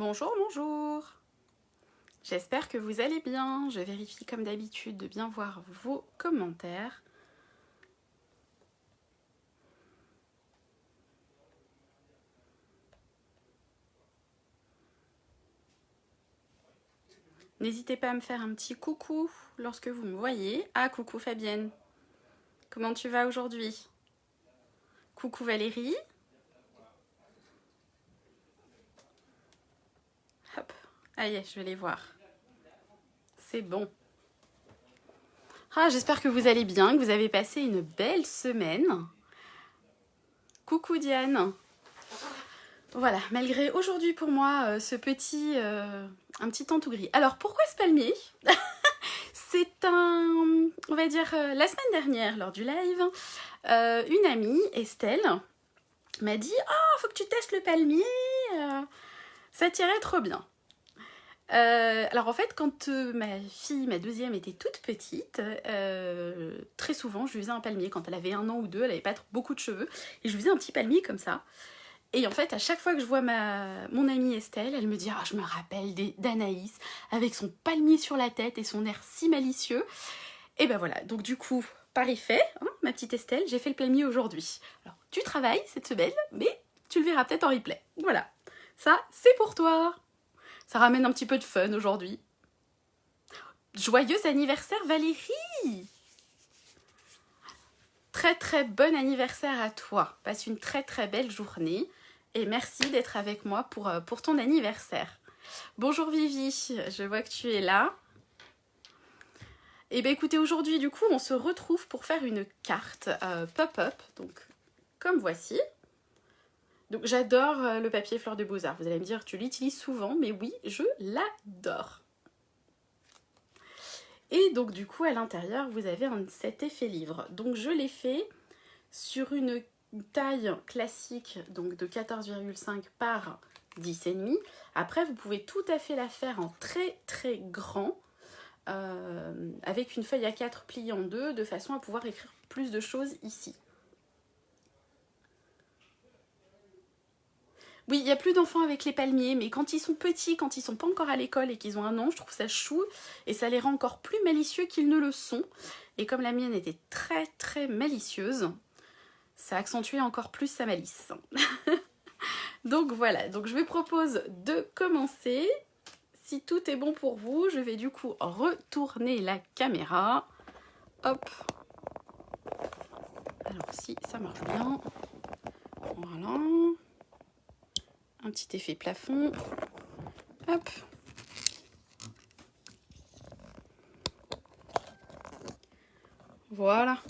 Bonjour, bonjour. J'espère que vous allez bien. Je vérifie comme d'habitude de bien voir vos commentaires. N'hésitez pas à me faire un petit coucou lorsque vous me voyez. Ah, coucou Fabienne. Comment tu vas aujourd'hui? Coucou Valérie. Hop. Allez, je vais les voir. C'est bon. Ah, j'espère que vous allez bien, que vous avez passé une belle semaine. Coucou Diane. Voilà, malgré aujourd'hui pour moi un petit temps tout gris. Alors pourquoi ce palmier? C'est on va dire, la semaine dernière lors du live, une amie, Estelle, m'a dit « Oh, faut que tu testes le palmier, ça t'irait trop bien ». Alors en fait, quand ma deuxième, était toute petite, très souvent je lui faisais un palmier. Quand elle avait 1 an ou 2, elle n'avait pas beaucoup de cheveux, et je lui faisais un petit palmier comme ça. Et en fait, à chaque fois que je vois mon amie Estelle, elle me dit « Ah, je me rappelle d'Anaïs, avec son palmier sur la tête et son air si malicieux ». Et ben voilà, donc du coup, pari fait, hein, ma petite Estelle, j'ai fait le palmier aujourd'hui. Alors, tu travailles cette semaine, mais tu le verras peut-être en replay. Voilà, ça, c'est pour toi. Ça ramène un petit peu de fun aujourd'hui. Joyeux anniversaire Valérie! Très très bon anniversaire à toi. Passe une très très belle journée. Et merci d'être avec moi pour ton anniversaire. Bonjour Vivi, je vois que tu es là. Et bien écoutez, aujourd'hui du coup on se retrouve pour faire une carte pop-up, donc comme voici. Donc j'adore le papier Fleur de Beaux-Arts. Vous allez me dire tu l'utilises souvent, mais oui, je l'adore. Et donc du coup à l'intérieur vous avez cet effet livre. Donc je l'ai fait sur une taille classique, donc de 14,5 par 10,5. Après vous pouvez tout à fait la faire en très très grand, avec une feuille A4 pliée en deux, de façon à pouvoir écrire plus de choses ici. Oui, il n'y a plus d'enfants avec les palmiers, mais quand ils sont petits, quand ils sont pas encore à l'école et qu'ils ont 1 an, je trouve ça chou, et ça les rend encore plus malicieux qu'ils ne le sont. Et comme la mienne était très très malicieuse, ça accentuait encore plus sa malice. Donc voilà, donc je vous propose de commencer. Si tout est bon pour vous, je vais du coup retourner la caméra. Hop. Alors si ça marche bien. Voilà. Un petit effet plafond. Hop. Voilà.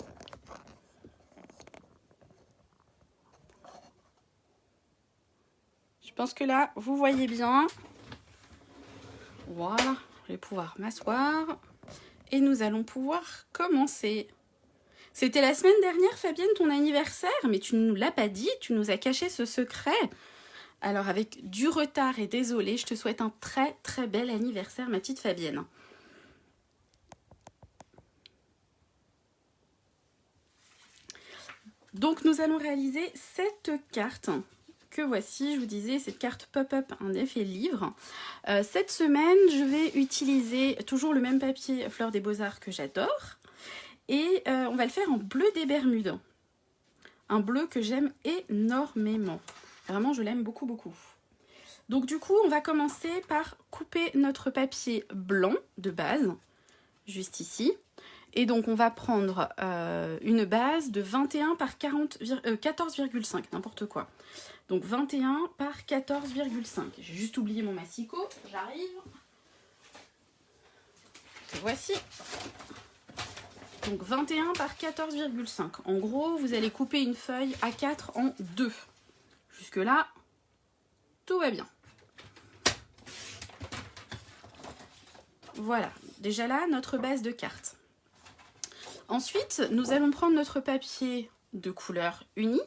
Je pense que là, vous voyez bien. Voilà. Je vais pouvoir m'asseoir. Et nous allons pouvoir commencer. C'était la semaine dernière, Fabienne, ton anniversaire, mais tu ne nous l'as pas dit, tu nous as caché ce secret. Alors avec du retard et désolé, je te souhaite un très très bel anniversaire, ma petite Fabienne. Donc nous allons réaliser cette carte que voici, je vous disais, cette carte pop-up, un effet livre. Cette semaine, je vais utiliser toujours le même papier Fleur des Beaux-Arts que j'adore. Et on va le faire en bleu des Bermudes. Un bleu que j'aime énormément. Vraiment, je l'aime beaucoup, beaucoup. Donc du coup, on va commencer par couper notre papier blanc de base, juste ici. Et donc, on va prendre une base de 21 par 14,5, n'importe quoi. Donc 21 par 14,5. J'ai juste oublié mon massicot, j'arrive. Voici. Donc 21 par 14,5. En gros, vous allez couper une feuille A4 en 2. Jusque-là, tout va bien. Voilà, déjà là, notre base de carte. Ensuite, nous allons prendre notre papier de couleur unie.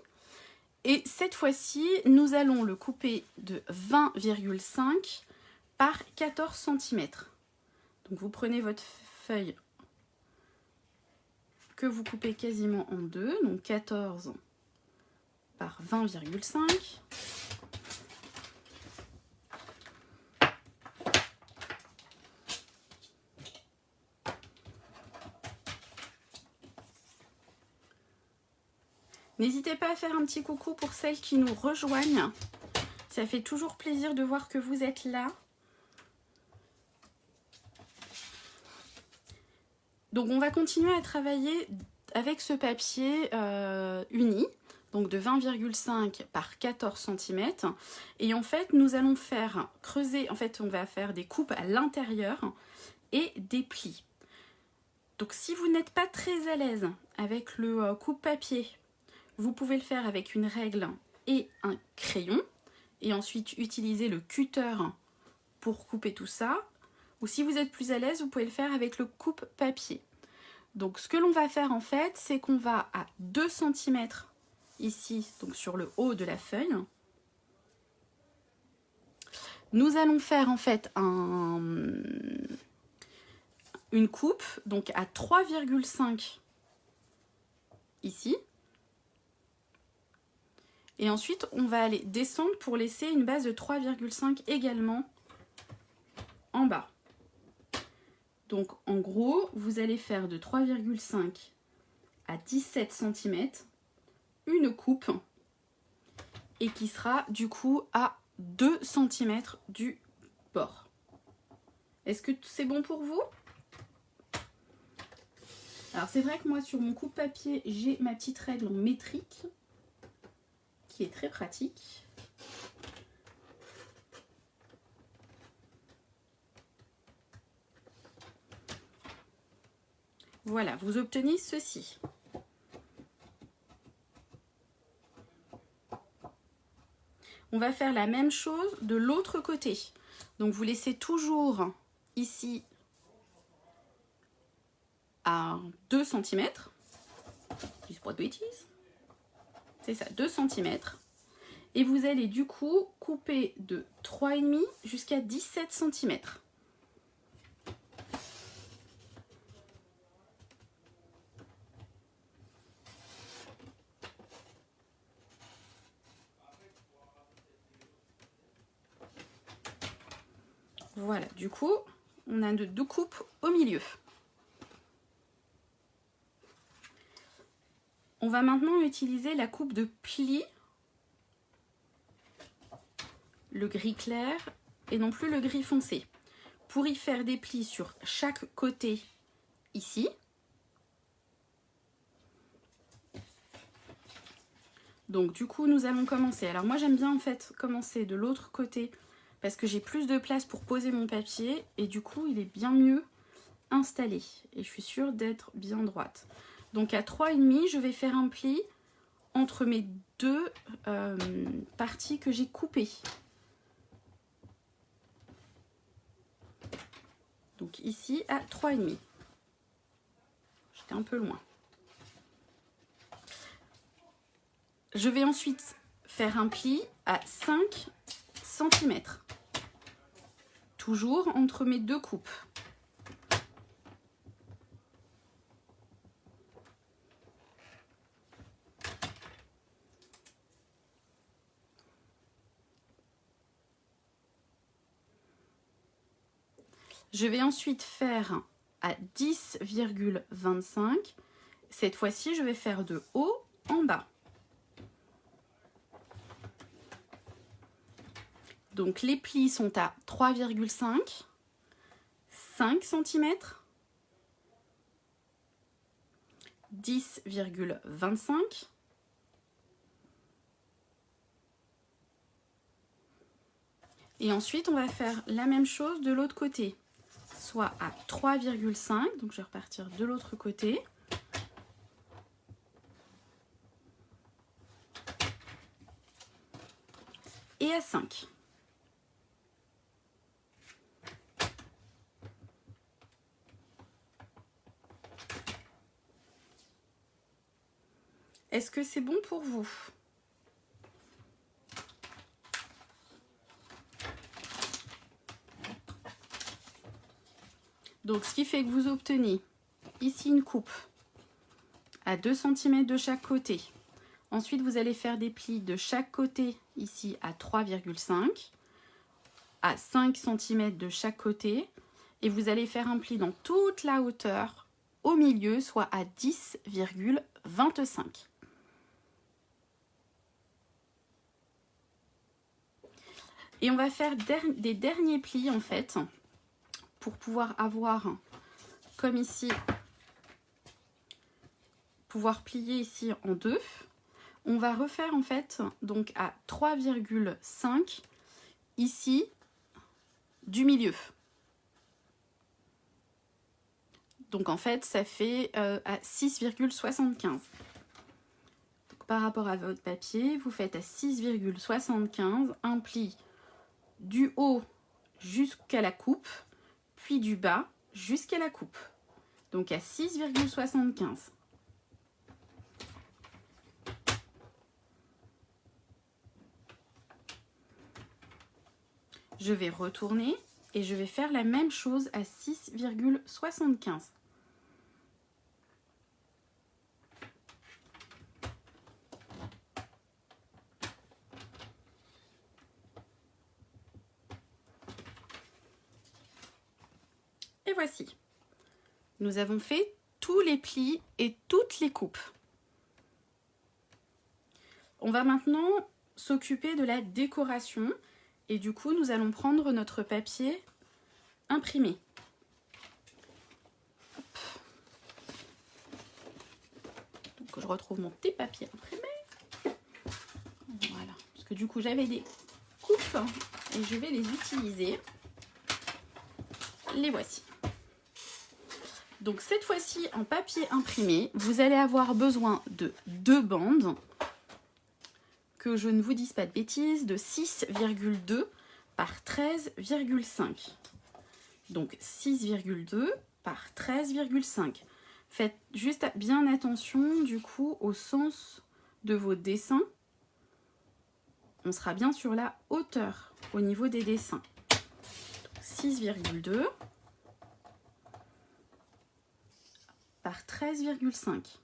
Et cette fois-ci, nous allons le couper de 20,5 par 14 cm. Donc vous prenez votre feuille que vous coupez quasiment en deux, donc 14 par 20,5. N'hésitez pas à faire un petit coucou pour celles qui nous rejoignent. Ça fait toujours plaisir de voir que vous êtes là. Donc on va continuer à travailler avec ce papier uni, donc de 20,5 par 14 cm. Et en fait, nous allons faire creuser, en fait, on va faire des coupes à l'intérieur et des plis. Donc si vous n'êtes pas très à l'aise avec le coupe-papier, vous pouvez le faire avec une règle et un crayon. Et ensuite utiliser le cutter pour couper tout ça. Ou si vous êtes plus à l'aise, vous pouvez le faire avec le coupe-papier. Donc ce que l'on va faire en fait, c'est qu'on va à 2 cm ici, donc sur le haut de la feuille. Nous allons faire en fait une coupe, donc à 3,5 ici. Et ensuite, on va aller descendre pour laisser une base de 3,5 également en bas. Donc en gros, vous allez faire de 3,5 à 17 cm une coupe et qui sera du coup à 2 cm du bord. Est-ce que c'est bon pour vous? Alors c'est vrai que moi sur mon coupe-papier, j'ai ma petite règle en métrique qui est très pratique. Voilà, vous obtenez ceci. On va faire la même chose de l'autre côté. Donc vous laissez toujours ici à 2 cm. Je dis pas de bêtises. C'est ça, 2 cm. Et vous allez du coup couper de 3,5 jusqu'à 17 cm. Voilà, du coup, on a deux coupes au milieu. On va maintenant utiliser la coupe de pli, le gris clair et non plus le gris foncé, pour y faire des plis sur chaque côté ici. Donc du coup, nous allons commencer. Alors moi, j'aime bien en fait commencer de l'autre côté parce que j'ai plus de place pour poser mon papier et du coup, il est bien mieux installé. Et je suis sûre d'être bien droite. Donc à 3,5, je vais faire un pli entre mes deux parties que j'ai coupées. Donc ici à 3,5. J'étais un peu loin. Je vais ensuite faire un pli à 5 cm. Toujours entre mes deux coupes. Je vais ensuite faire à 10,25. Cette fois-ci, je vais faire de haut en bas. Donc les plis sont à 3,5, 5 cm, 10,25, et ensuite on va faire la même chose de l'autre côté, soit à 3,5, donc je vais repartir de l'autre côté. Et à 5. Est-ce que c'est bon pour vous? Donc ce qui fait que vous obtenez ici une coupe à 2 cm de chaque côté. Ensuite vous allez faire des plis de chaque côté ici à 3,5, à 5 cm de chaque côté. Et vous allez faire un pli dans toute la hauteur au milieu, soit à 10,25. Et on va faire des derniers plis en fait, pour pouvoir avoir, comme ici, pouvoir plier ici en deux. On va refaire en fait, donc à 3,5 ici, du milieu. Donc en fait, ça fait à 6,75. Par rapport à votre papier, vous faites à 6,75 un pli du haut jusqu'à la coupe, puis du bas jusqu'à la coupe. Donc à 6,75. Je vais retourner et je vais faire la même chose à 6,75. Et voici. Nous avons fait tous les plis et toutes les coupes. On va maintenant s'occuper de la décoration et du coup nous allons prendre notre papier imprimé. Hop. Donc je retrouve mon petit papier imprimé. Voilà, parce que du coup j'avais des coupes et je vais les utiliser. Les voici. Donc cette fois-ci en papier imprimé, vous allez avoir besoin de 2 bandes, que je ne vous dise pas de bêtises, de 6,2 par 13,5. Donc 6,2 par 13,5. Faites juste bien attention du coup au sens de vos dessins. On sera bien sur la hauteur au niveau des dessins. 6,2 par 13,5.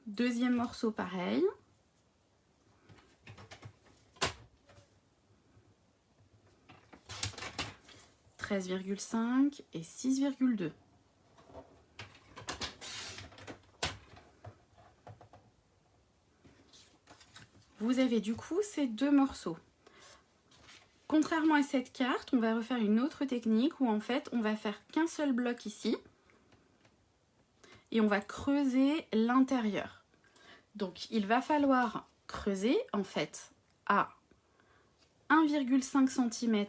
Deuxième morceau pareil. « 13,5 et 6,2. Vous avez du coup ces 2 morceaux. Contrairement à cette carte, on va refaire une autre technique où en fait on va faire qu'un seul bloc ici et on va creuser l'intérieur. Donc il va falloir creuser en fait à 1,5 cm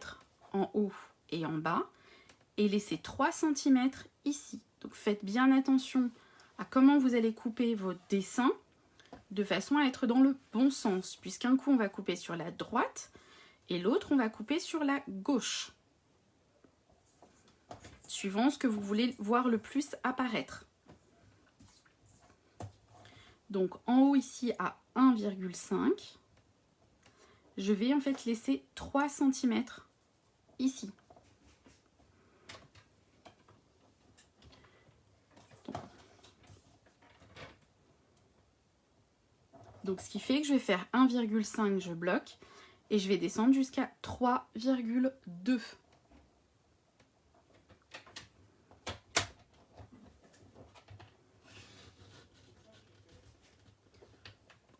en haut et en bas et laisser 3 cm ici. Donc faites bien attention à comment vous allez couper vos dessins de façon à être dans le bon sens, puisqu'un coup on va couper sur la droite et l'autre on va couper sur la gauche, suivant ce que vous voulez voir le plus apparaître. Donc en haut ici à 1,5, je vais en fait laisser 3 cm ici. Donc ce qui fait que je vais faire 1,5, je bloque, et je vais descendre jusqu'à 3,2.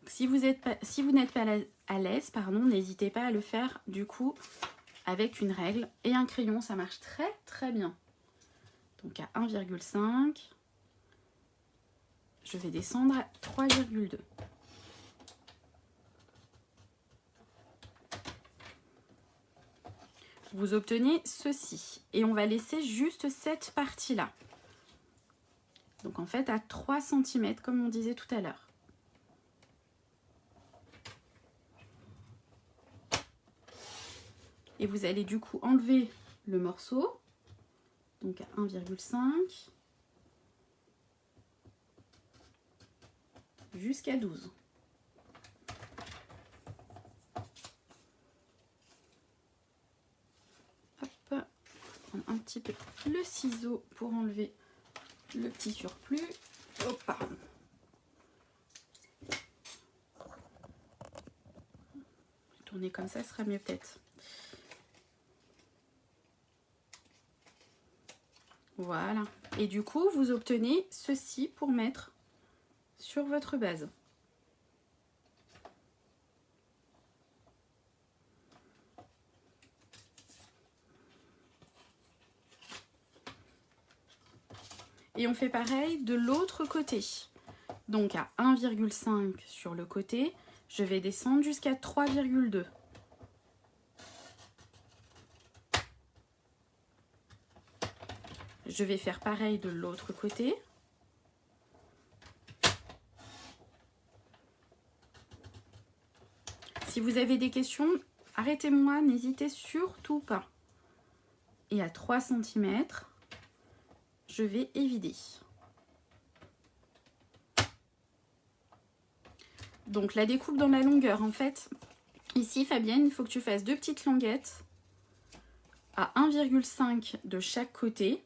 Si vous n'êtes pas à l'aise, n'hésitez pas à le faire du coup avec une règle et un crayon, ça marche très très bien. Donc à 1,5, je vais descendre à 3,2. Vous obtenez ceci et on va laisser juste cette partie-là. Donc en fait à 3 cm comme on disait tout à l'heure. Et vous allez du coup enlever le morceau, donc à 1,5 jusqu'à 12. Hop, un petit peu le ciseau pour enlever le petit surplus. Hop. Tourner comme ça sera mieux peut-être. Voilà. Et du coup, vous obtenez ceci pour mettre sur votre base. Et on fait pareil de l'autre côté. Donc à 1,5 sur le côté, je vais descendre jusqu'à 3,2. Je vais faire pareil de l'autre côté. Si vous avez des questions, arrêtez-moi, n'hésitez surtout pas. Et à 3 cm, je vais évider. Donc la découpe dans la longueur, en fait, ici Fabienne, il faut que tu fasses 2 petites languettes à 1,5 de chaque côté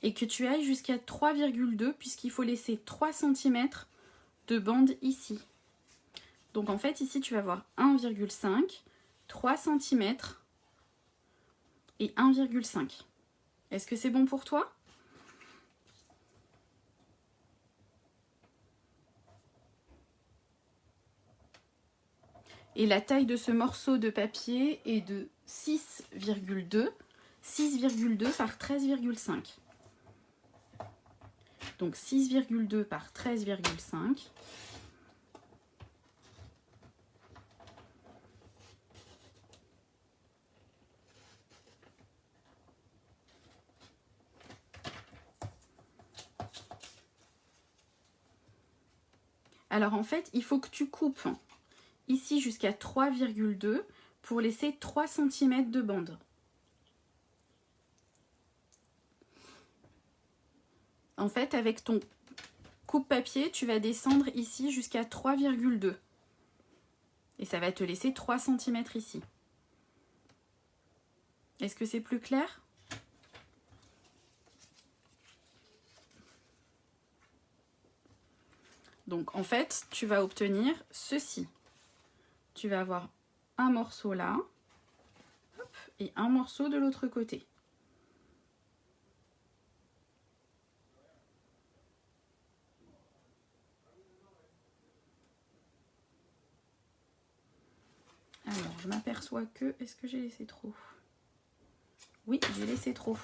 et que tu ailles jusqu'à 3,2 puisqu'il faut laisser 3 cm de bande ici. Donc en fait ici tu vas voir 1,5, 3 cm et 1,5. Est-ce que c'est bon pour toi ? Et la taille de ce morceau de papier est de 6,2 par 13,5. Donc 6,2 par 13,5. Alors en fait, il faut que tu coupes ici jusqu'à 3,2 pour laisser 3 cm de bande. En fait, avec ton coupe-papier, tu vas descendre ici jusqu'à 3,2. Et ça va te laisser 3 cm ici. Est-ce que c'est plus clair ? Donc en fait, tu vas obtenir ceci. Tu vas avoir un morceau là, hop, et un morceau de l'autre côté. Alors, je m'aperçois que... Est-ce que j'ai laissé trop? Oui, j'ai laissé trop.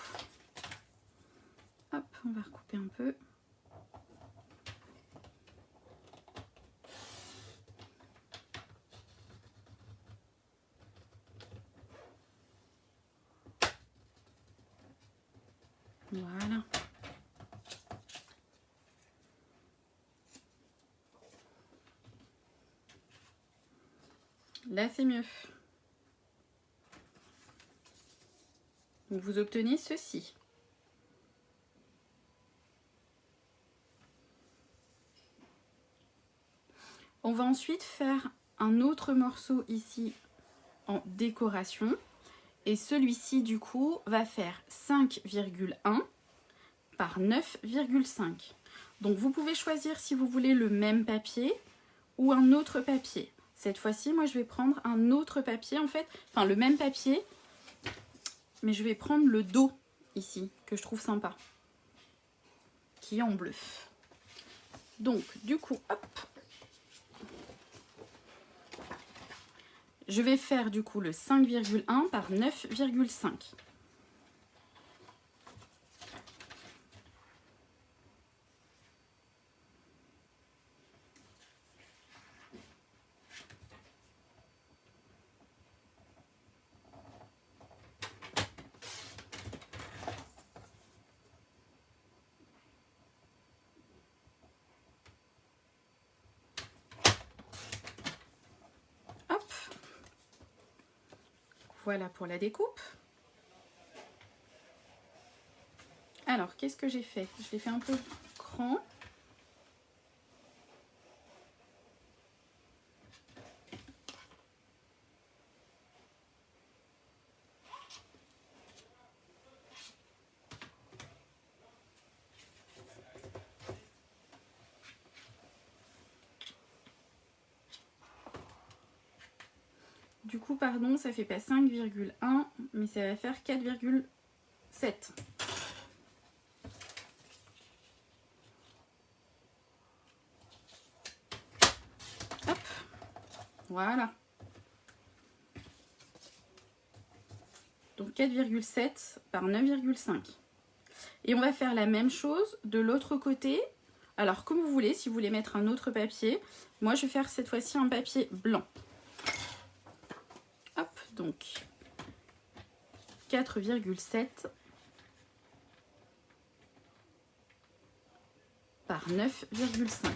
Hop, on va recouper un peu. Voilà. Là, c'est mieux. Donc, vous obtenez ceci. On va ensuite faire un autre morceau ici en décoration. Et celui-ci, du coup, va faire 5,1 par 9,5. Donc, vous pouvez choisir si vous voulez le même papier ou un autre papier. Cette fois-ci, moi, je vais prendre un autre papier, en fait. Enfin, le même papier, mais je vais prendre le dos, ici, que je trouve sympa. Qui est en bleu. Donc, du coup, hop. Je vais faire, du coup, le 5,1 par 9,5. Voilà pour la découpe. Alors, qu'est-ce que j'ai fait? Je l'ai fait un peu grand. Du coup, pardon, ça fait pas 5,1, mais ça va faire 4,7. Voilà. Donc 4,7 par 9,5. Et on va faire la même chose de l'autre côté. Alors comme vous voulez, si vous voulez mettre un autre papier, moi je vais faire cette fois-ci un papier blanc. Hop, donc 4,7 par 9,5.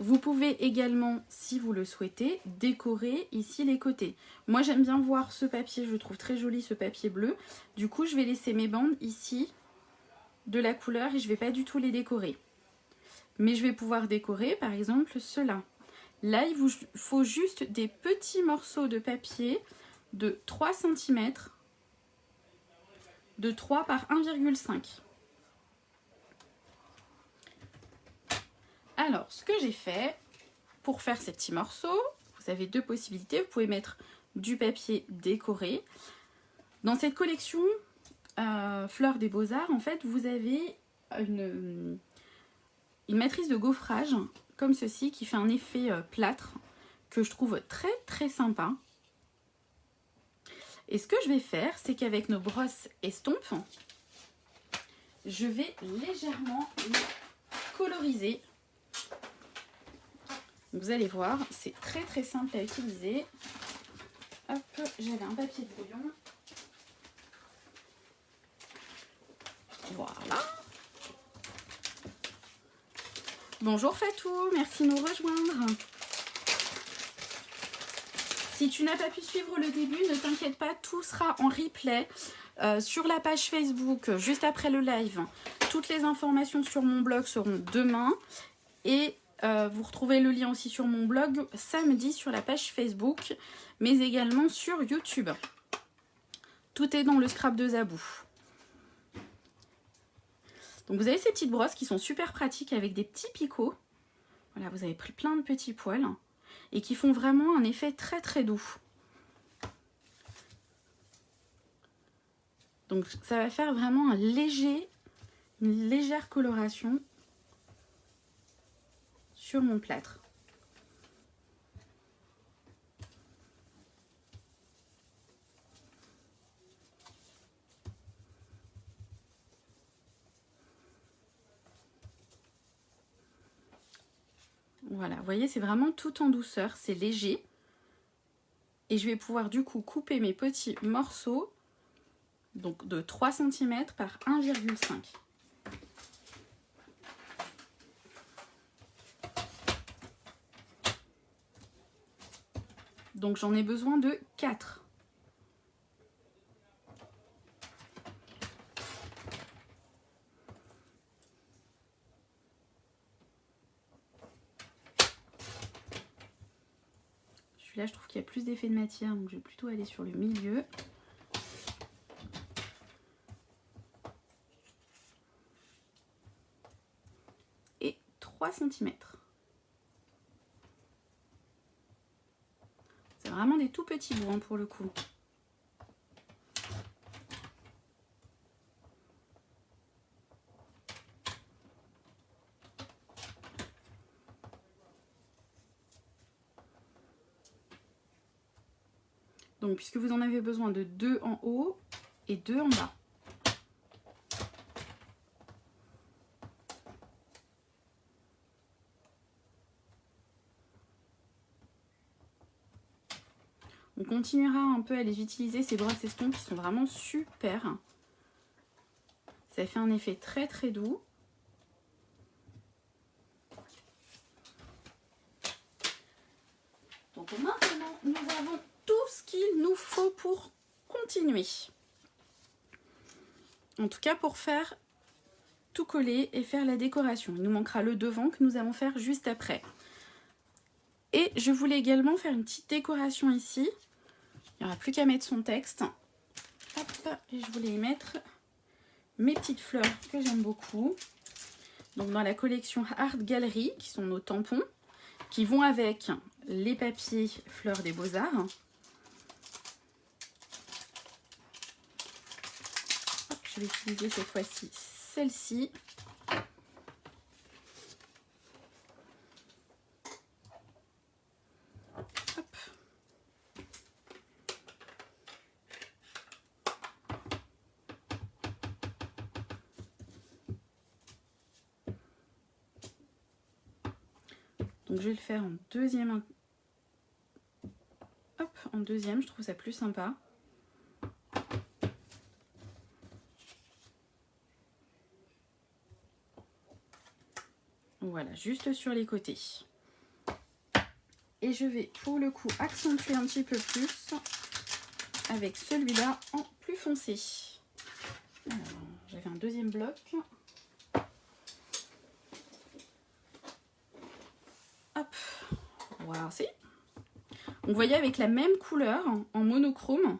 Vous pouvez également, si vous le souhaitez, décorer ici les côtés. Moi, j'aime bien voir ce papier, je le trouve très joli, ce papier bleu. Du coup, je vais laisser mes bandes ici de la couleur et je ne vais pas du tout les décorer. Mais je vais pouvoir décorer, par exemple, ceux-là. Là, il vous faut juste des petits morceaux de papier de 3 cm, de 3 par 1,5. Alors, ce que j'ai fait pour faire ces petits morceaux, vous avez deux possibilités. Vous pouvez mettre du papier décoré. Dans cette collection Fleurs des Beaux-Arts, en fait, vous avez une matrice de gaufrage comme ceci qui fait un effet plâtre que je trouve très très sympa. Et ce que je vais faire, c'est qu'avec nos brosses estompes, je vais légèrement les coloriser. Vous allez voir, c'est très très simple à utiliser. Hop, j'avais un papier de brouillon. Voilà. Bonjour Fatou, merci de nous rejoindre. Si tu n'as pas pu suivre le début, ne t'inquiète pas, tout sera en replay sur la page Facebook juste après le live. Toutes les informations sur mon blog seront demain et vous retrouvez le lien aussi sur mon blog samedi sur la page Facebook, mais également sur YouTube. Tout est dans le scrap de Zabou. Donc vous avez ces petites brosses qui sont super pratiques avec des petits picots. Voilà, vous avez pris plein de petits poils et qui font vraiment un effet très très doux. Donc ça va faire vraiment une légère coloration sur mon plâtre. Voilà, vous voyez, c'est vraiment tout en douceur, c'est léger. Et je vais pouvoir du coup couper mes petits morceaux, donc de 3 cm par 1,5. Donc j'en ai besoin de 4. Celui-là, je trouve qu'il y a plus d'effet de matière, donc je vais plutôt aller sur le milieu. Et 3 cm. C'est vraiment des tout petits bouts hein, pour le coup. Donc, puisque vous en avez besoin de 2 en haut et 2 en bas. On continuera un peu à les utiliser, ces brosses estompes qui sont vraiment super. Ça fait un effet très très doux. Donc maintenant, nous avons tout ce qu'il nous faut pour continuer. En tout cas, pour faire tout coller et faire la décoration. Il nous manquera le devant que nous allons faire juste après. Et je voulais également faire une petite décoration ici. Il n'y aura plus qu'à mettre son texte. Hop, et je voulais y mettre mes petites fleurs que j'aime beaucoup. Donc dans la collection Art Gallery, qui sont nos tampons, qui vont avec les papiers Fleurs des Beaux-Arts. Je je vais utiliser cette fois-ci celle-ci. Hop. Donc je vais le faire en deuxième. Hop, en deuxième, je trouve ça plus sympa. Voilà, juste sur les côtés. Et je vais pour le coup accentuer un petit peu plus avec celui-là en plus foncé. J'avais un deuxième bloc. Hop, voilà, c'est. Vous voyez, avec la même couleur en monochrome,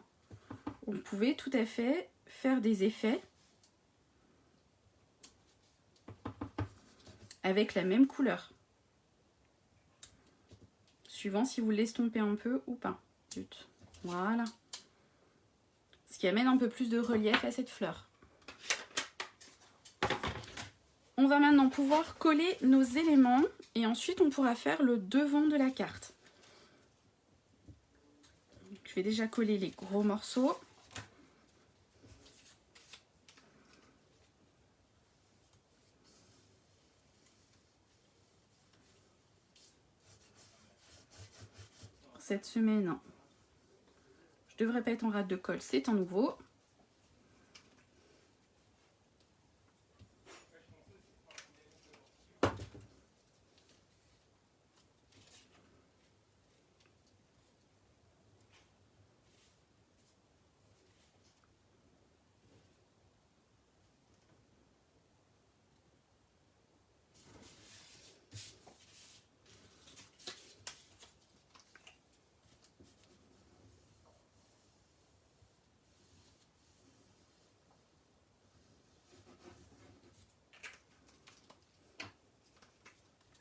on pouvait tout à fait faire des effets avec la même couleur. Suivant si vous l'estompez un peu ou pas. Zut. Voilà. Ce qui amène un peu plus de relief à cette fleur. On va maintenant pouvoir coller nos éléments et ensuite on pourra faire le devant de la carte. Je vais déjà coller les gros morceaux. Cette semaine, je devrais pas être en rate de colle, c'est un nouveau.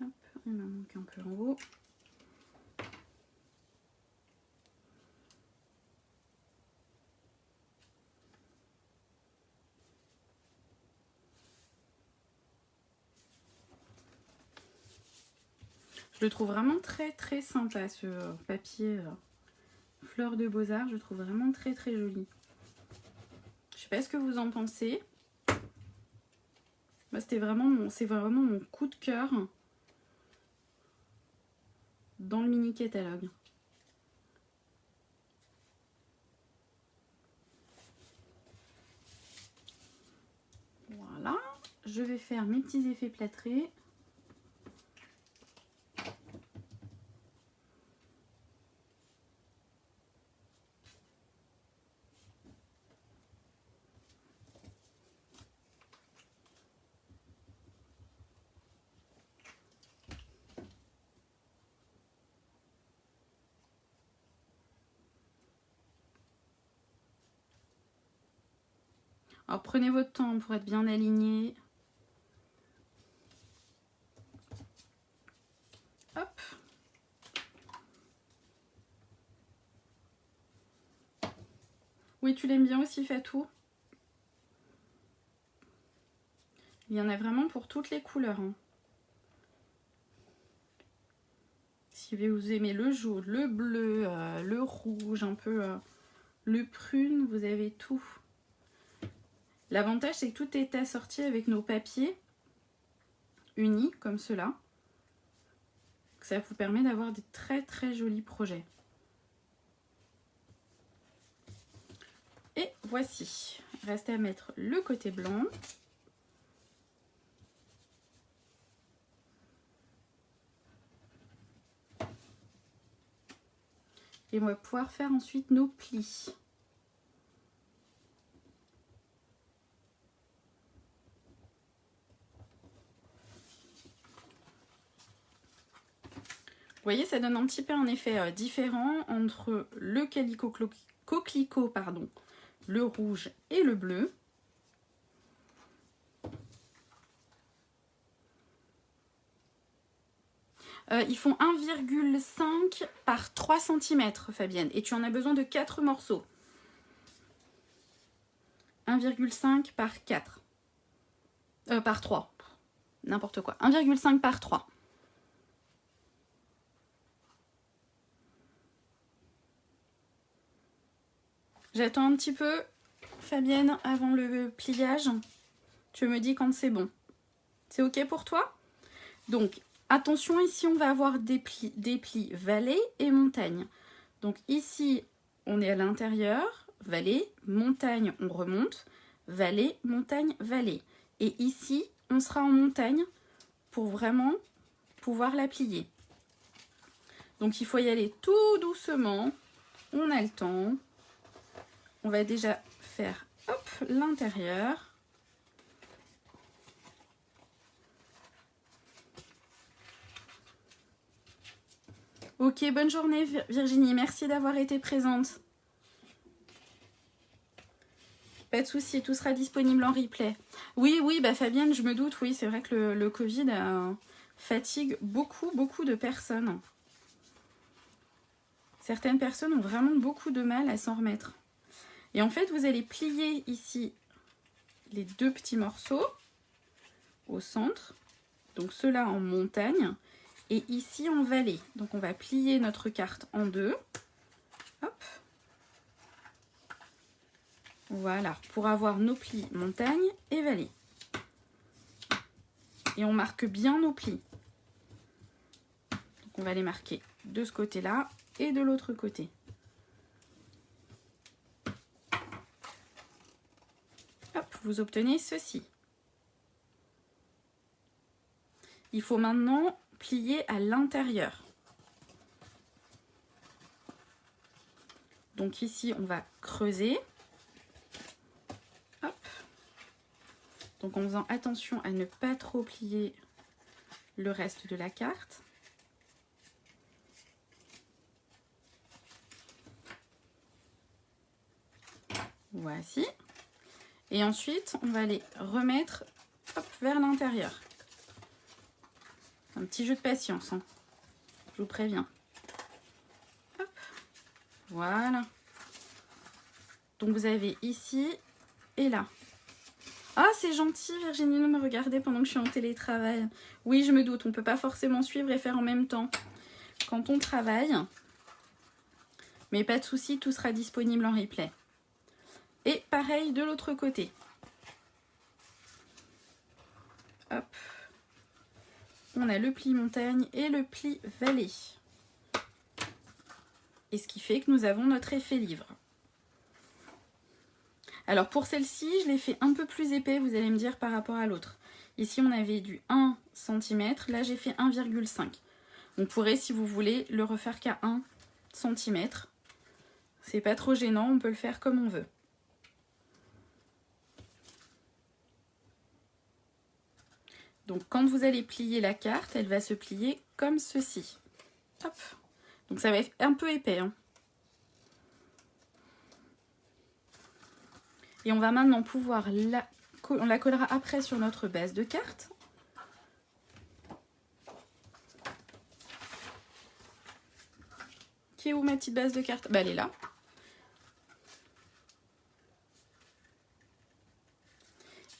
Hop, il m'en manque un peu en haut. Je le trouve vraiment très sympa, ce papier fleur de Beaux-Arts. Je le trouve vraiment très joli. Je sais pas ce que vous en pensez. Moi, c'est vraiment mon coup de cœur dans le mini catalogue. Voilà, je vais faire mes petits effets plâtrés. Alors prenez votre temps pour être bien aligné. Hop. Oui, tu l'aimes bien aussi, Fatou? Il y en a vraiment pour toutes les couleurs. Hein. Si vous aimez le jaune, le bleu, le rouge, un peu le prune, vous avez tout. L'avantage, c'est que tout est assorti avec nos papiers unis, comme cela. Ça vous permet d'avoir des très jolis projets. Et voici. Reste à mettre le côté blanc. Et on va pouvoir faire ensuite nos plis. Vous voyez, ça donne un petit peu un effet différent entre le calico coquelicot, pardon, le rouge et le bleu. Ils font 1,5 par 3 cm, Fabienne. Et tu en as besoin de 4 morceaux. 1,5 par 4. Par 3. N'importe quoi. 1,5 par 3. J'attends un petit peu, Fabienne, avant le pliage. Tu me dis quand c'est bon. C'est ok pour toi? Donc, attention, ici, on va avoir des plis vallée et montagne. Donc ici, on est à l'intérieur, vallée, montagne, on remonte, vallée, montagne, vallée. Et ici, on sera en montagne pour vraiment pouvoir la plier. Donc il faut y aller tout doucement, on a le temps. On va déjà faire l'intérieur. Ok, bonne journée Virginie, merci d'avoir été présente. Pas de souci, tout sera disponible en replay. Oui, bah Fabienne, je me doute, oui, c'est vrai que le Covid fatigue beaucoup de personnes. Certaines personnes ont vraiment beaucoup de mal à s'en remettre. Et en fait, vous allez plier ici les deux petits morceaux au centre. Donc ceux-là en montagne et ici en vallée. Donc on va plier notre carte en deux. Hop. Voilà, pour avoir nos plis montagne et vallée. Et on marque bien nos plis. Donc on va les marquer de ce côté-là et de l'autre côté. Hop, vous obtenez ceci. Il faut maintenant plier à l'intérieur. Donc ici, on va creuser. Hop. Donc en faisant attention à ne pas trop plier le reste de la carte. Voici. Et ensuite, on va les remettre vers l'intérieur. Un petit jeu de patience, hein. Je vous préviens. Hop. Voilà. Donc vous avez ici et là. Ah, c'est gentil Virginie de me regarder pendant que je suis en télétravail. Oui, je me doute, on ne peut pas forcément suivre et faire en même temps quand on travaille. Mais pas de souci, tout sera disponible en replay. Et pareil de l'autre côté. Hop. On a le pli montagne et le pli vallée. Et ce qui fait que nous avons notre effet livre. Alors pour celle-ci, je l'ai fait un peu plus épais, vous allez me dire par rapport à l'autre. Ici, on avait du 1 cm, là j'ai fait 1,5. On pourrait, si vous voulez, le refaire qu'à 1 cm. C'est pas trop gênant, on peut le faire comme on veut. Donc quand vous allez plier la carte, elle va se plier comme ceci. Hop. Donc ça va être un peu épais, hein. Et on va maintenant pouvoir on la collera après sur notre base de carte. Qui est où ma petite base de carte? Bah, elle est là.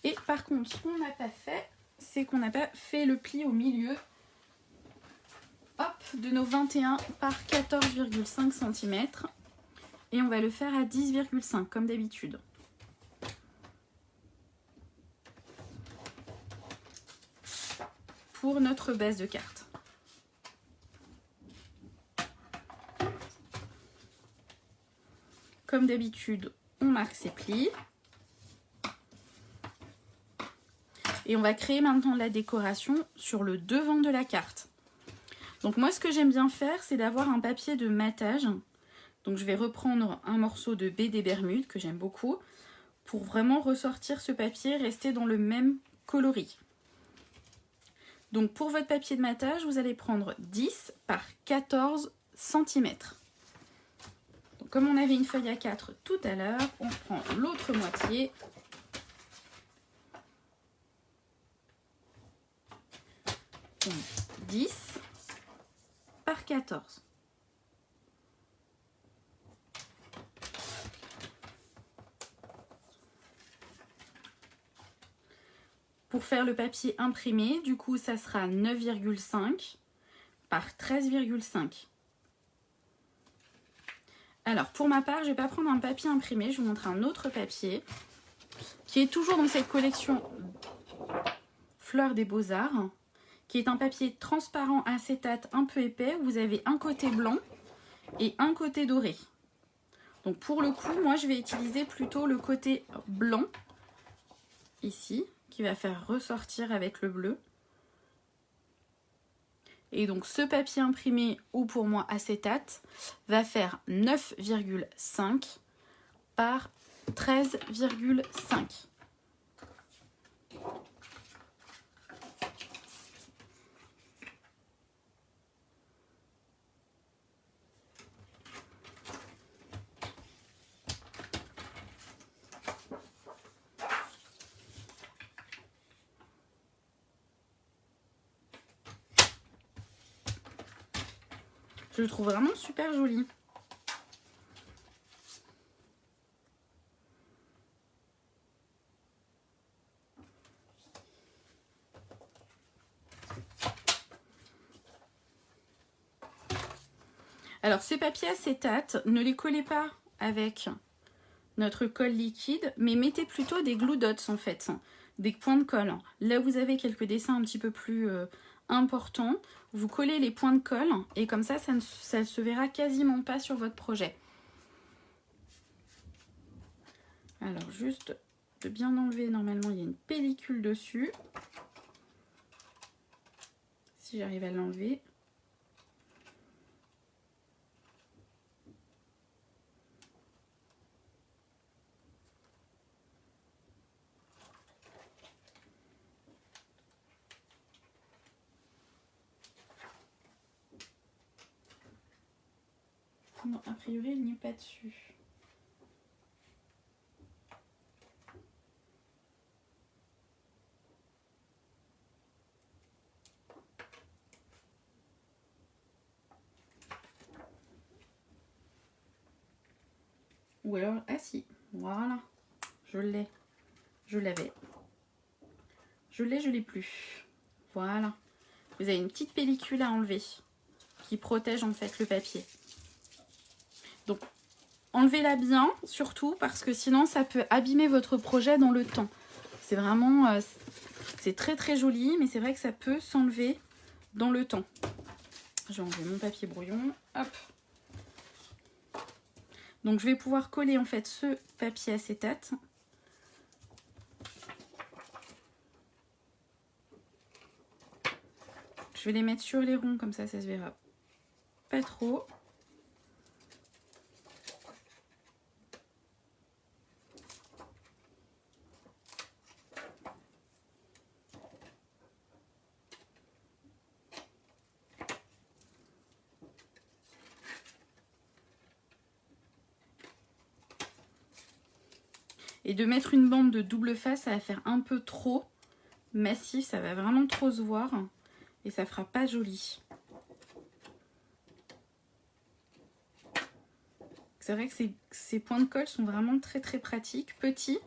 Et par contre, ce qu'on n'a pas fait, c'est qu'on n'a pas fait le pli au milieu, hop, de nos 21 par 14,5 cm. Et on va le faire à 10,5 comme d'habitude. Pour notre base de carte. Comme d'habitude, on marque ses plis. Et on va créer maintenant la décoration sur le devant de la carte. Donc moi, ce que j'aime bien faire, c'est d'avoir un papier de matage. Donc je vais reprendre un morceau de baie des Bermudes, que j'aime beaucoup, pour vraiment ressortir ce papier, rester dans le même coloris. Donc pour votre papier de matage, vous allez prendre 10 par 14 cm. Donc comme on avait une feuille à 4 tout à l'heure, on prend l'autre moitié. Donc 10 par 14. Pour faire le papier imprimé, du coup, ça sera 9,5 par 13,5. Alors, pour ma part, je ne vais pas prendre un papier imprimé, je vais vous montrer un autre papier qui est toujours dans cette collection Fleurs des Beaux-Arts, qui est un papier transparent acétate un peu épais. Vous avez un côté blanc et un côté doré. Donc pour le coup, moi je vais utiliser plutôt le côté blanc, ici, qui va faire ressortir avec le bleu. Et donc ce papier imprimé, ou pour moi acétate, va faire 9,5 par 13,5. Je le trouve vraiment super joli. Alors ces papiers acétate, ne les collez pas avec notre colle liquide, mais mettez plutôt des glue dots en fait, des points de colle. Là où vous avez quelques dessins un petit peu plus importants, vous collez les points de colle et comme ça, ça ne se verra quasiment pas sur votre projet. Alors juste de bien enlever, normalement il y a une pellicule dessus. Si j'arrive à l'enlever. Non, a priori il n'y est pas dessus. Ou alors, ah si, voilà, je l'ai, je l'avais. Je l'ai plus. Voilà. Vous avez une petite pellicule à enlever qui protège en fait le papier. Donc, enlevez-la bien, surtout, parce que sinon, ça peut abîmer votre projet dans le temps. C'est vraiment... c'est très très joli, mais c'est vrai que ça peut s'enlever dans le temps. J'ai enlevé mon papier brouillon. Hop. Donc, je vais pouvoir coller en fait ce papier acétate. Je vais les mettre sur les ronds, comme ça se verra pas trop. Et de mettre une bande de double face, ça va faire un peu trop massif, ça va vraiment trop se voir et ça fera pas joli. C'est vrai que ces points de colle sont vraiment très très pratiques, petits,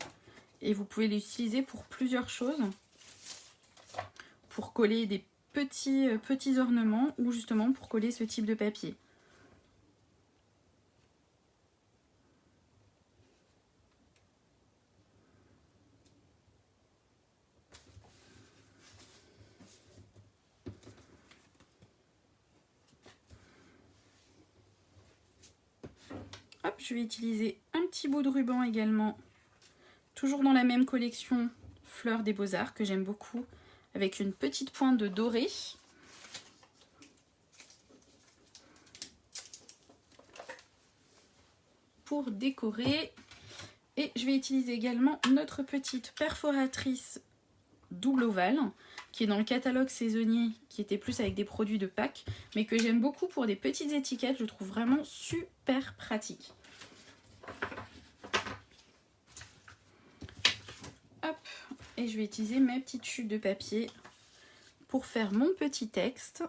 et vous pouvez les utiliser pour plusieurs choses. Pour coller des petits ornements ou justement pour coller ce type de papier. Hop, je vais utiliser un petit bout de ruban également, toujours dans la même collection Fleurs des Beaux-Arts que j'aime beaucoup, avec une petite pointe de doré. Pour décorer. Et je vais utiliser également notre petite perforatrice double ovale, qui est dans le catalogue saisonnier, qui était plus avec des produits de Pâques, mais que j'aime beaucoup pour des petites étiquettes, je trouve vraiment super pratique. Hop, et je vais utiliser ma petite chute de papier pour faire mon petit texte.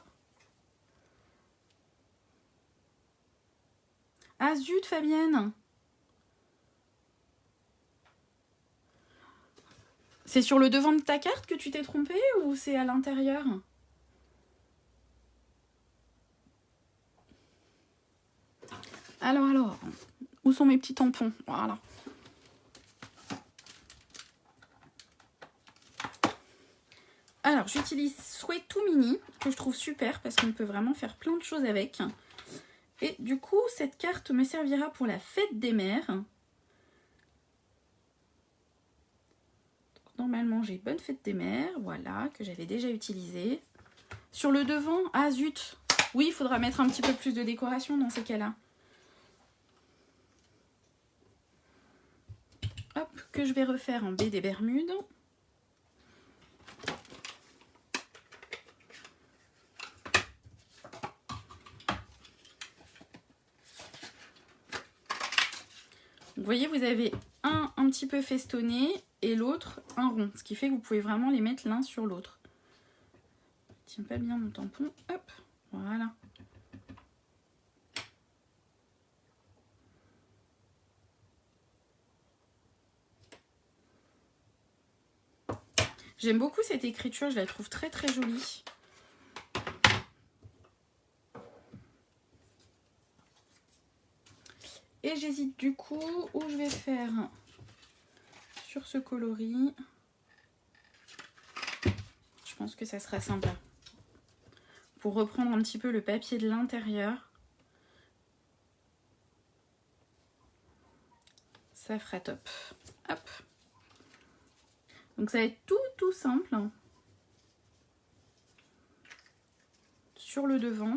Ah zut Fabienne! C'est sur le devant de ta carte que tu t'es trompé ou c'est à l'intérieur? Alors, où sont mes petits tampons? Voilà. Alors, j'utilise Souhait Tout Mini, que je trouve super parce qu'on peut vraiment faire plein de choses avec. Et du coup, cette carte me servira pour la fête des mères. Normalement, j'ai Bonne fête des mères, voilà, que j'avais déjà utilisé. Sur le devant, ah zut! Oui, il faudra mettre un petit peu plus de décoration dans ces cas-là. Hop, que je vais refaire en baie des Bermudes. Vous voyez, vous avez un petit peu festonné et l'autre un rond. Ce qui fait que vous pouvez vraiment les mettre l'un sur l'autre. Je tiens pas bien mon tampon. Hop, voilà. J'aime beaucoup cette écriture, je la trouve très très jolie. Et j'hésite du coup où je vais faire sur ce coloris. Je pense que ça sera sympa. Pour reprendre un petit peu le papier de l'intérieur. Ça fera top. Hop. Donc ça va être tout simple. Sur le devant.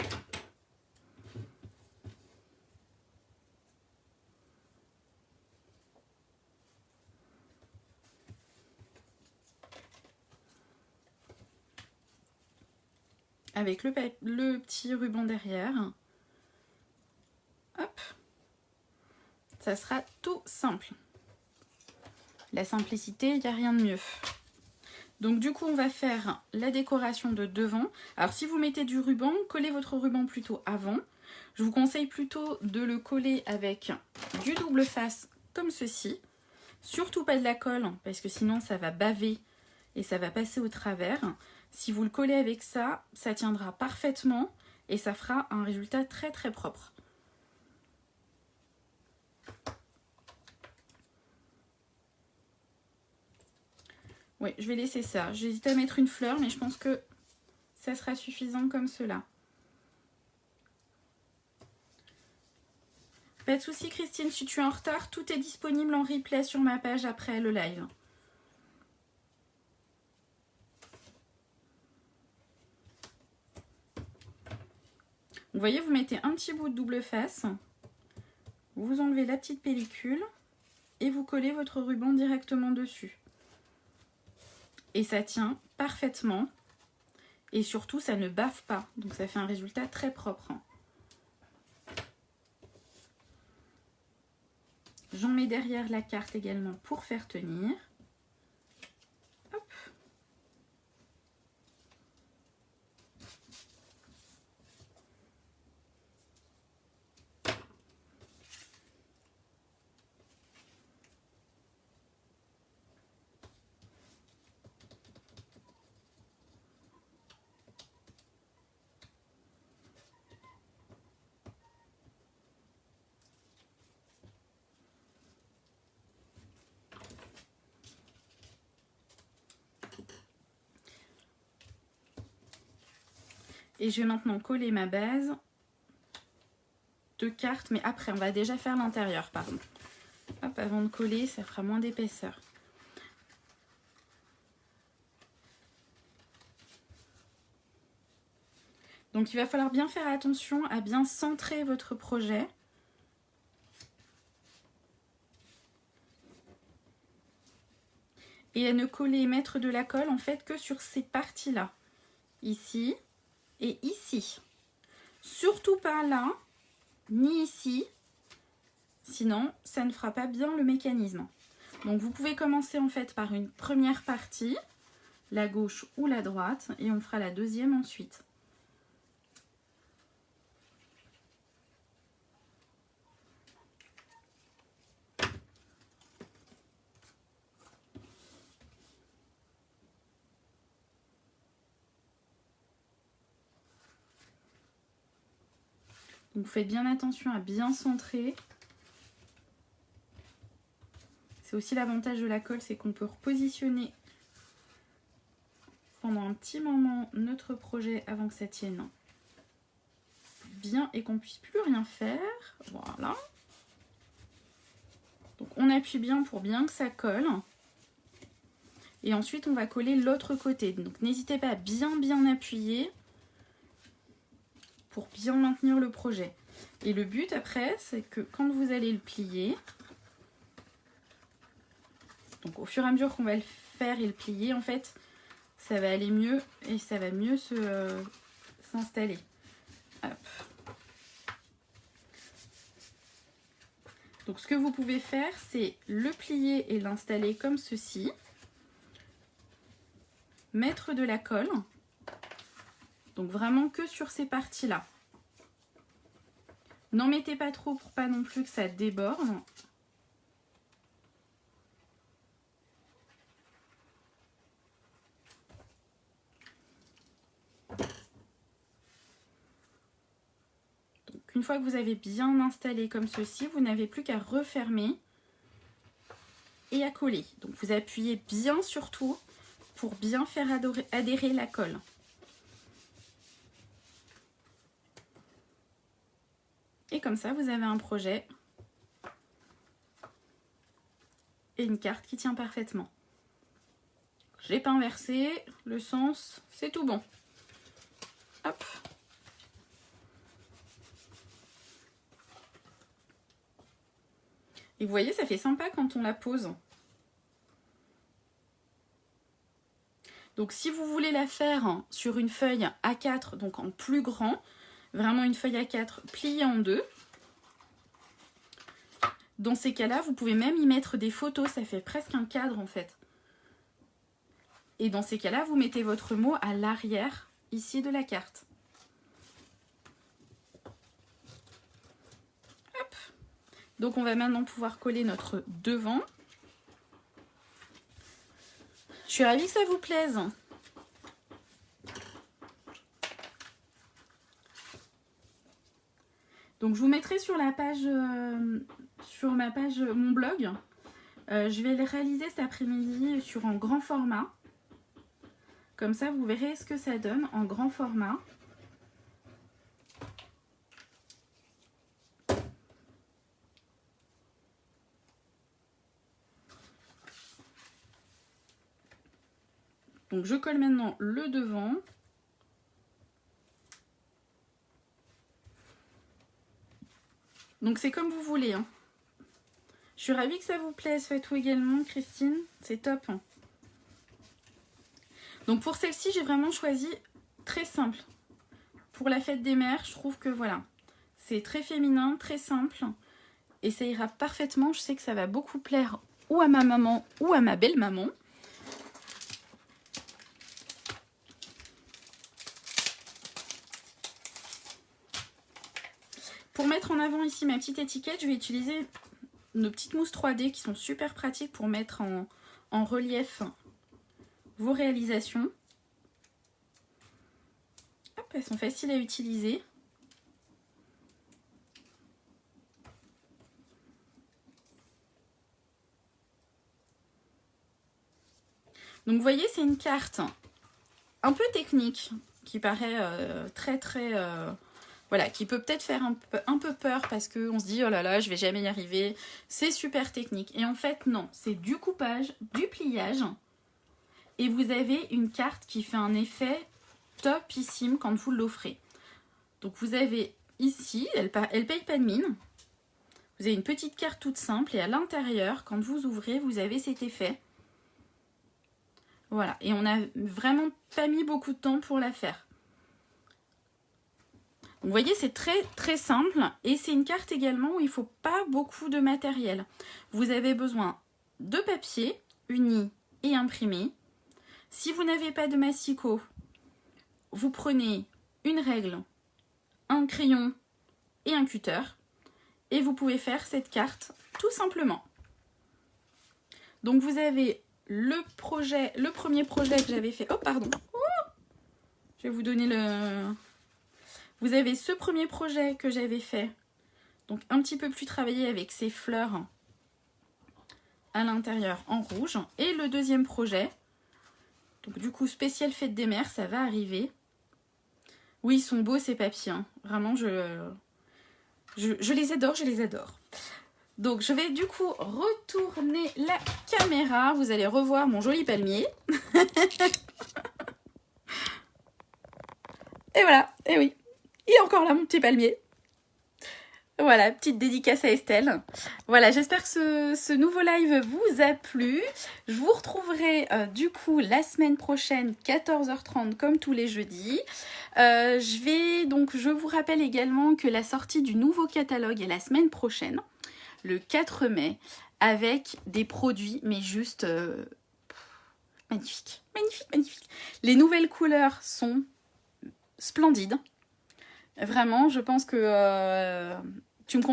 Avec le petit ruban derrière. Hop. Ça sera tout simple. La simplicité, il n'y a rien de mieux. Donc du coup, on va faire la décoration de devant. Alors si vous mettez du ruban, collez votre ruban plutôt avant. Je vous conseille plutôt de le coller avec du double face comme ceci. Surtout pas de la colle, parce que sinon ça va baver et ça va passer au travers. Si vous le collez avec ça, ça tiendra parfaitement et ça fera un résultat très très propre. Oui, je vais laisser ça. J'hésite à mettre une fleur, mais je pense que ça sera suffisant comme cela. Pas de souci Christine, si tu es en retard, tout est disponible en replay sur ma page après le live. Vous voyez, vous mettez un petit bout de double face, vous enlevez la petite pellicule et vous collez votre ruban directement dessus. Et ça tient parfaitement et surtout ça ne bave pas, donc ça fait un résultat très propre. J'en mets derrière la carte également pour faire tenir. Hop. Et je vais maintenant coller ma base de cartes, mais après on va déjà faire l'intérieur, pardon. Hop, avant de coller, ça fera moins d'épaisseur. Donc il va falloir bien faire attention à bien centrer votre projet. Et à ne coller et mettre de la colle en fait que sur ces parties-là. Ici et ici. Surtout pas là, ni ici. Sinon, ça ne fera pas bien le mécanisme. Donc vous pouvez commencer en fait par une première partie, la gauche ou la droite, et on fera la deuxième ensuite. Donc faites bien attention à bien centrer. C'est aussi l'avantage de la colle, c'est qu'on peut repositionner pendant un petit moment notre projet avant que ça tienne bien et qu'on puisse plus rien faire. Voilà. Donc on appuie bien pour bien que ça colle. Et ensuite on va coller l'autre côté. Donc n'hésitez pas à bien appuyer pour bien maintenir le projet. Et le but après, c'est que quand vous allez le plier, donc au fur et à mesure qu'on va le faire et le plier, en fait, ça va aller mieux et ça va mieux s'installer. Donc ce que vous pouvez faire, c'est le plier et l'installer comme ceci. Mettre de la colle. Donc vraiment que sur ces parties-là. N'en mettez pas trop pour pas non plus que ça déborde. Donc une fois que vous avez bien installé comme ceci, vous n'avez plus qu'à refermer et à coller. Donc vous appuyez bien sur tout pour bien faire adhérer la colle. Et comme ça, vous avez un projet et une carte qui tient parfaitement. Je l'ai pas inversé, le sens, c'est tout bon. Hop. Et vous voyez, ça fait sympa quand on la pose. Donc si vous voulez la faire sur une feuille A4, donc en plus grand, vraiment une feuille A4 pliée en deux, dans ces cas-là, vous pouvez même y mettre des photos, ça fait presque un cadre en fait. Et dans ces cas-là, vous mettez votre mot à l'arrière, ici de la carte. Hop. Donc on va maintenant pouvoir coller notre devant. Je suis ravie que ça vous plaise. Donc je vous mettrai sur la page, sur ma page, mon blog. Je vais le réaliser cet après-midi sur un grand format. Comme ça, vous verrez ce que ça donne en grand format. Donc je colle maintenant le devant. Donc c'est comme vous voulez. Hein. Je suis ravie que ça vous plaise. Faites-vous également, Christine. C'est top. Hein. Donc pour celle-ci, j'ai vraiment choisi très simple. Pour la fête des mères, je trouve que voilà, c'est très féminin, très simple. Et ça ira parfaitement. Je sais que ça va beaucoup plaire ou à ma maman ou à ma belle-maman. Pour mettre en avant ici ma petite étiquette, je vais utiliser nos petites mousses 3D qui sont super pratiques pour mettre en relief vos réalisations. Hop, elles sont faciles à utiliser. Donc vous voyez, c'est une carte un peu technique qui paraît voilà, qui peut peut-être faire un peu peur parce qu'on se dit oh là là, je vais jamais y arriver. C'est super technique. Et en fait, non, c'est du coupage, du pliage. Et vous avez une carte qui fait un effet topissime quand vous l'offrez. Donc vous avez ici, elle paye pas de mine. Vous avez une petite carte toute simple et à l'intérieur, quand vous ouvrez, vous avez cet effet. Voilà, et on n'a vraiment pas mis beaucoup de temps pour la faire. Vous voyez, c'est très simple et c'est une carte également où il ne faut pas beaucoup de matériel. Vous avez besoin de papier uni et imprimé. Si vous n'avez pas de massicot, vous prenez une règle, un crayon et un cutter et vous pouvez faire cette carte tout simplement. Donc vous avez le premier projet que j'avais fait. Oh pardon, je vais vous donner Vous avez ce premier projet que j'avais fait, donc un petit peu plus travaillé avec ces fleurs à l'intérieur en rouge. Et le deuxième projet, donc du coup spécial fête des mères, ça va arriver. Oui, ils sont beaux ces papiers, hein. Vraiment je les adore, je les adore. Donc je vais du coup retourner la caméra, vous allez revoir mon joli palmier. Et voilà, et oui, il est encore là mon petit palmier. Voilà, petite dédicace à Estelle. Voilà, j'espère que ce nouveau live vous a plu. Je vous retrouverai du coup la semaine prochaine, 14h30, comme tous les jeudis. Je vous rappelle également que la sortie du nouveau catalogue est la semaine prochaine, le 4 mai, avec des produits, mais juste magnifiques. Magnifiques, magnifiques. Les nouvelles couleurs sont splendides. Vraiment, je pense que tu me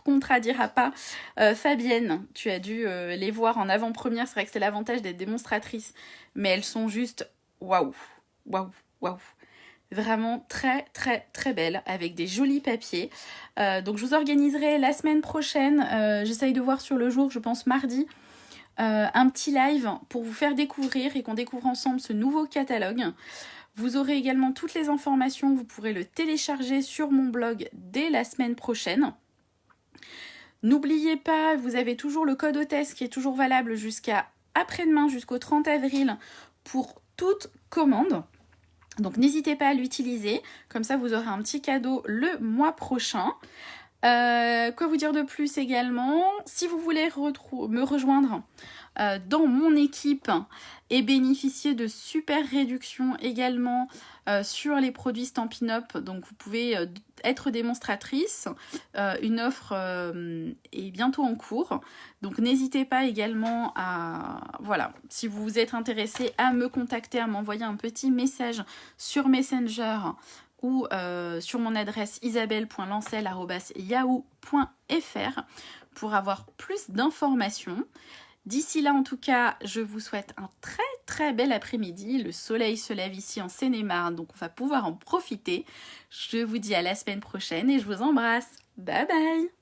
contrediras pas. Fabienne, tu as dû les voir en avant-première. C'est vrai que c'est l'avantage d'être démonstratrice. Mais elles sont juste waouh, waouh, waouh. Vraiment très, très, très belles avec des jolis papiers. Donc, je vous organiserai la semaine prochaine. J'essaye de voir sur le jour, je pense mardi, un petit live pour vous faire découvrir et qu'on découvre ensemble ce nouveau catalogue. Vous aurez également toutes les informations, vous pourrez le télécharger sur mon blog dès la semaine prochaine. N'oubliez pas, vous avez toujours le code hôtesse qui est toujours valable jusqu'à après-demain, jusqu'au 30 avril pour toute commande. Donc n'hésitez pas à l'utiliser, comme ça vous aurez un petit cadeau le mois prochain. Quoi vous dire de plus également? Si vous voulez me rejoindre dans mon équipe et bénéficier de super réductions également sur les produits Stampin' Up, donc vous pouvez être démonstratrice. Une offre est bientôt en cours, donc n'hésitez pas également à, voilà, si vous êtes intéressé, à me contacter, à m'envoyer un petit message sur Messenger ou sur mon adresse isabelle.lancel@yahoo.fr pour avoir plus d'informations. D'ici là, en tout cas, je vous souhaite un très très bel après-midi. Le soleil se lève ici en Seine-et-Marne, donc on va pouvoir en profiter. Je vous dis à la semaine prochaine et je vous embrasse. Bye bye!